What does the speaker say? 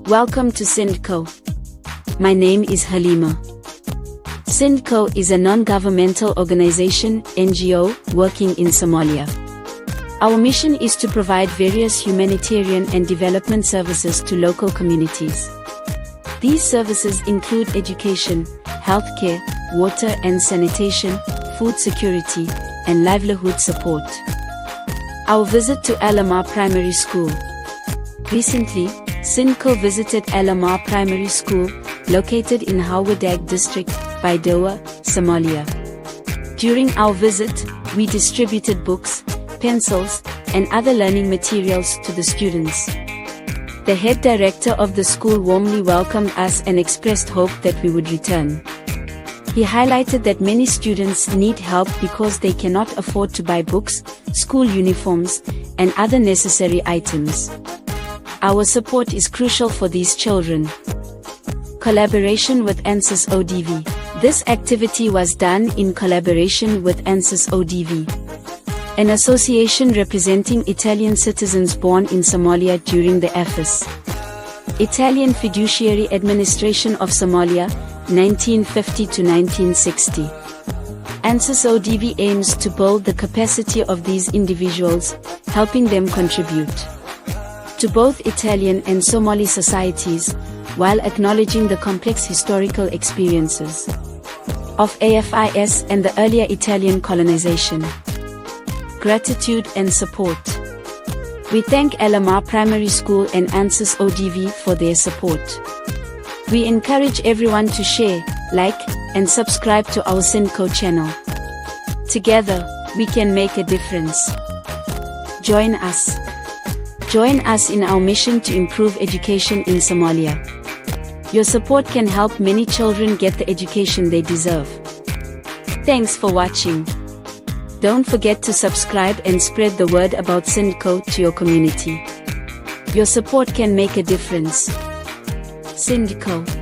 Welcome to Sindco. My name is Halima. Sindco is a non-governmental organization, NGO, working in Somalia. Our mission is to provide various humanitarian and development services to local communities. These services include education, healthcare, water and sanitation, food security, and livelihood support. Our visit to Alamar Primary School. Recently, Sindco visited Alamar Primary School, located in Hawadag district, Baidoa, Somalia. During our visit, we distributed books, pencils, and other learning materials to the students. The head director of the school warmly welcomed us and expressed hope that we would return. He highlighted that many students need help because they cannot afford to buy books, school uniforms, and other necessary items. Our support is crucial for these children. Collaboration with ANSYS ODV. This activity was done in collaboration with ANSYS ODV, an association representing Italian citizens born in Somalia during the AFIS. Italian Fiduciary Administration of Somalia, 1950 to 1960. ANSYS ODV aims to build the capacity of these individuals, helping them contribute to both Italian and Somali societies, while acknowledging the complex historical experiences of AFIS and the earlier Italian colonization. Gratitude and support. We thank Alamar Primary School and ANSYS ODV for their support. We encourage everyone to share, like, and subscribe to our Sindco channel. Together, we can make a difference. Join us. Join us in our mission to improve education in Somalia. Your support can help many children get the education they deserve. Thanks for watching. Don't forget to subscribe and spread the word about Sindco to your community. Your support can make a difference. Sindco.